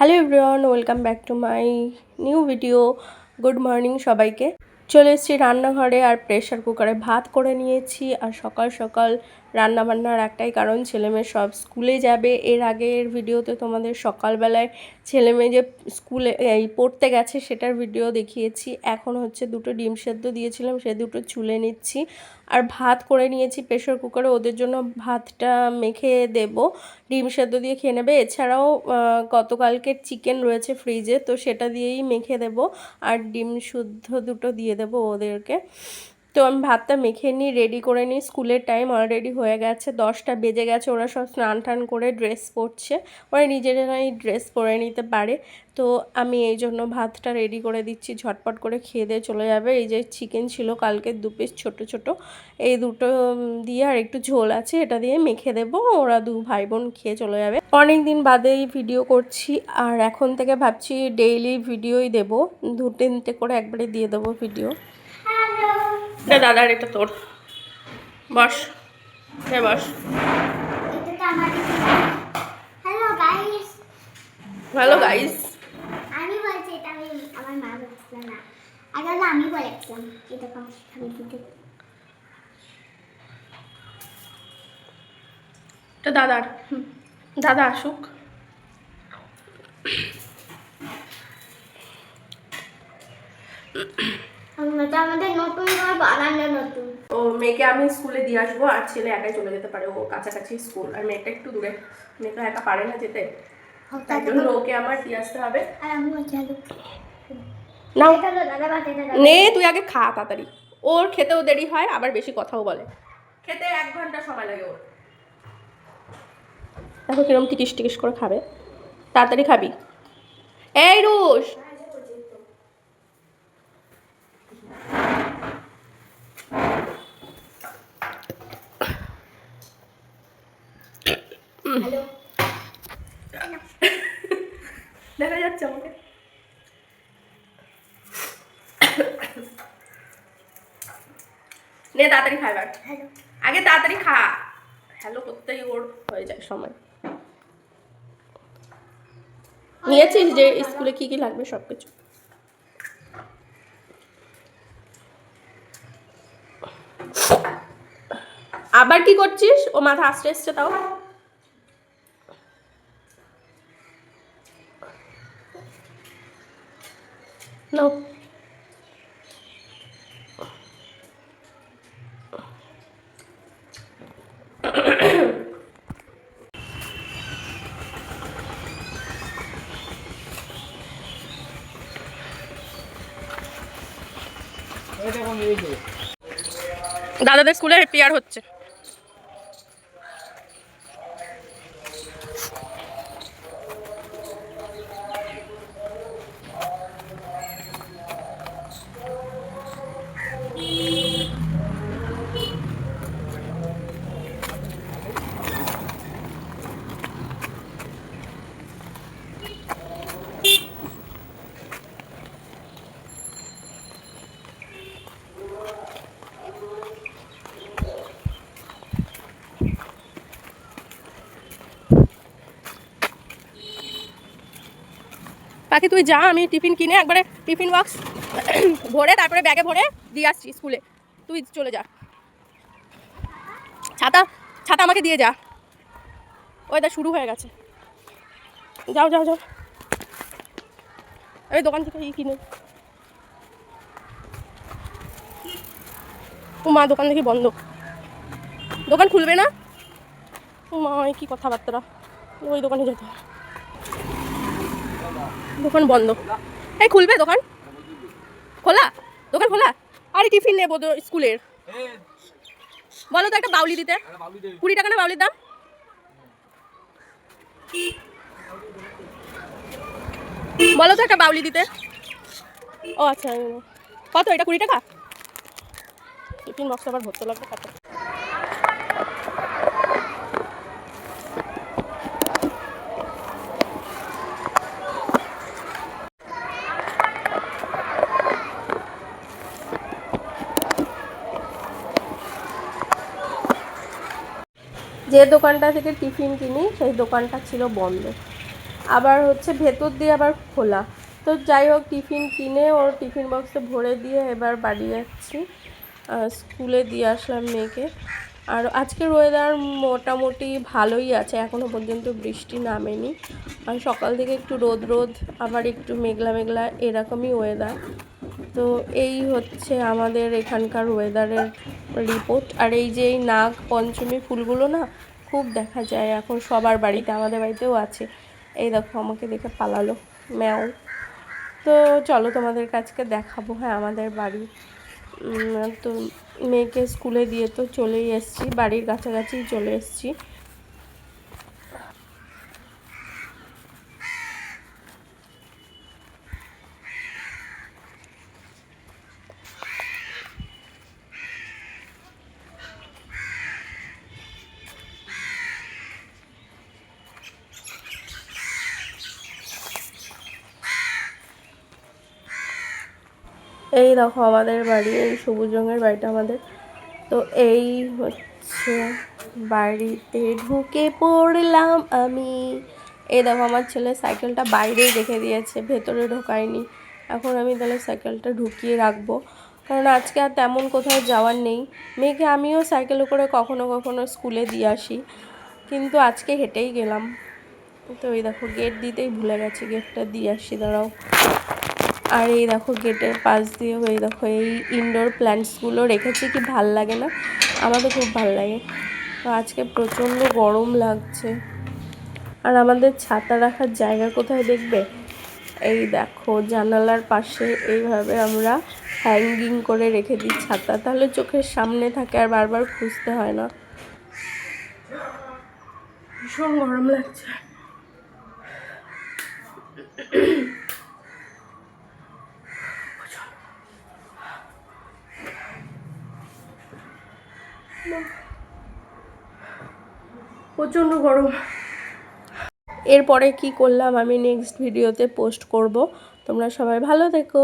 Hello everyone, welcome back to my new video. Good morning সবাইকে। চলে এসেছি রান্নাঘরে আর প্রেশার কুকারে ভাত করে নিয়েছি। আর সকাল সকাল রান্নাবান্নার একটাই কারণ, ছেলেমেয়ে সব স্কুলে যাবে। এর আগের ভিডিওতে তোমাদের সকালবেলায় ছেলেমেয়ে যে স্কুলে পড়তে গেছে সেটার ভিডিও দেখিয়েছি। এখন হচ্ছে দুটো ডিম সেদ্ধ দিয়েছিলাম, সে দুটো ছুলে নিচ্ছি। আর ভাত করে নিয়েছি প্রেশার কুকারে, ওদের জন্য ভাতটা মেখে দেব, ডিম সেদ্ধ দিয়ে খেয়ে নেবে। এছাড়াও গতকালকের চিকেন রয়েছে ফ্রিজে, তো সেটা দিয়েই মেখে দেব। আর ডিম শুদ্ধ দুটো দিয়ে দেবো ওদেরকে। তো আমি ভাতটা মেখে নিই, রেডি করে নিই। স্কুলের টাইম অলরেডি হয়ে গেছে, 10টা বেজে গেছে। ওরা সব স্নান টান করে ড্রেস পরছে, ওরা নিজেরাই ড্রেস পরে নিতে পারে। তো আমি এই জন্য ভাতটা রেডি করে দিচ্ছি, ঝটপট করে খেয়ে দিয়ে চলে যাবে। এই যে চিকেন ছিল কালকে 2 পিস ছোটো ছোটো, এই দুটো দিয়ে আর একটু ঝোল আছে, এটা দিয়ে মেখে দেবো। ওরা 2 ভাই বোন খেয়ে চলে যাবে। অনেক দিন বাদেই ভিডিও করছি, আর এখন থেকে ভাবছি ডেইলি ভিডিওই দেবো, 2-3টে করে একবারে দিয়ে দেবো ভিডিও। দাদার এটা তোর, বস বস। Hello guys. আমি বলছি এটা আমি আমার মা বলছিল না, আগে আমি বলেছিলাম এটা আমি ভিডিও। এটা দাদার, দাদা আসুক। আমাদের নতুন ঘর বারান্দা নতুন। ও মেয়েকে আমি স্কুলে দিয়ে আসবো, আর ছেলে একাই চলে যেতে পারে, ও কাছাকাছি স্কুল, আর মেয়েটা একটু দূরে। মেয়ে তো একা পারে না যেতে, তাই জন্য ওকে আমার দিয়ে আসতে হবে। আর আমি চলো নাও দাদা বাতে নে, তুই আগে খা তাড়াতাড়ি। ওর খেতেও দেরি হয়, আবার বেশি কথাও বলে। খেতে 1 ঘন্টা সময় লাগে ওর। দেখো কিরম টিকিস টিকিস করে খাবে। তাড়াতাড়ি খাবি। এই রুশ, হ্যালো দেখা যাচ্ছে আমাকে। নে তাড়াতাড়ি খা এবার, হ্যালো আগে তাড়াতাড়ি খা। হ্যালো করতেই ওর হয়ে যায় সময়। নিয়েছিস যে স্কুলে কি কি লাগবে সব কিছু? আবার কি করছিস? ও মাথা আসতে এসছে তাও। নো, দাদাদের স্কুলে পেয়ার হচ্ছে। পাখি তুই যা, আমি টিফিন কিনে একবারে টিফিন বক্স ভরে তারপরে ব্যাগে ভরে দিয়ে আসছি স্কুলে। তুই চলে যা, ছাতা ছাতা আমাকে দিয়ে যা। ওইটা শুরু হয়ে গেছে, যাও যাও যাও। এই দোকান থেকে কিনে। ও মা, দোকান দেখি বন্ধ, দোকান খুলবে না। ও মা, কি কথাবার্তা, ওই দোকানে যেতে হবে, দোকান বন্ধ। এই খুলবে দোকান? খোলা? দোকান খোলা? আরে টিফিন নেবো তো স্কুলের। বলো তো একটা বাউলি দিতে। 20 টাকা না বাউলির দাম? বলো তো একটা বাউলি দিতে। ও আচ্ছা, কত এটা? 20 টাকা। টিফিন বক্স আবার ভরতে লাগবে কত। যে দোকানটা থেকে টিফিন কিনি সেই দোকানটা ছিল বন্ধ। আবার হচ্ছে ভেতর দিয়ে আবার খোলা। তো যাই হোক, টিফিন কিনে ওর টিফিন বক্সে ভরে দিয়ে এবার বাড়ি যাচ্ছি। স্কুলে দিয়ে আসলাম মেয়েকে। আর আজকের ওয়েদার মোটামুটি ভালোই আছে, এখনও পর্যন্ত বৃষ্টি নামেনি। আর সকাল থেকে একটু রোদ রোদ, আবার একটু মেঘলা মেঘলা, এরকমই ওয়েদার। তো এই হচ্ছে আমাদের এখানকার ওয়েদারের রিপোর্ট। আর এই যে এই নাগ পঞ্চমী ফুলগুলো না খুব দেখা যায় এখন সবার বাড়িতে, আমাদের বাড়িতেও আছে। এই দেখো আমাকে দেখে পালালো ম্যাও। তো চলো তোমাদের কাছকে দেখাবো। হ্যাঁ, আমাদের বাড়ি। তো মেয়েকে স্কুলে দিয়ে তো চলেই এসেছি, বাড়ির কাছাকাছি চলে এসেছি। এই দেখো আমাদের বাড়ি, এই সবুজ রঙের বাড়িটা আমাদের। তো এই হচ্ছে বাড়িতে ঢুকে পড়লাম আমি। এই দেখো আমার ছেলে সাইকেলটা বাইরেই রেখে দিয়েছে, ভেতরে ঢোকায়নি। এখন আমি তাহলে সাইকেলটা ঢুকিয়ে রাখবো, কারণ আজকে আর তেমন কোথাও যাওয়ার নেই। মেয়েকে আমিও সাইকেলে করে কখনো কখনো স্কুলে দিয়ে আসি, কিন্তু আজকে হেঁটেই গেলাম। তো এই দেখো গেট দিতেই ভুলে গেছি, গেটটা দিয়ে আসি, দাঁড়াও। আর এই দেখো গেটের পাশ দিয়েও এই দেখো এই ইনডোর প্ল্যান্টসগুলো রেখেছি, কি ভাল লাগে না? আমার তো খুব ভাল লাগে। তো আজকে প্রচণ্ড গরম লাগছে। আর আমাদের ছাতা রাখার জায়গা কোথায় দেখবে? এই দেখো জানালার পাশে এইভাবে আমরা হ্যাঙ্গিং করে রেখে দিই ছাতা, তাহলে চোখের সামনে থাকে আর বারবার খুঁজতে হয় না। ভীষণ গরম লাগছে। প্রচণ্ড গরম। এরপরে কি করলাম আমি নেক্সট ভিডিওতে পোস্ট করব। তোমরা সবাই ভালো থেকো।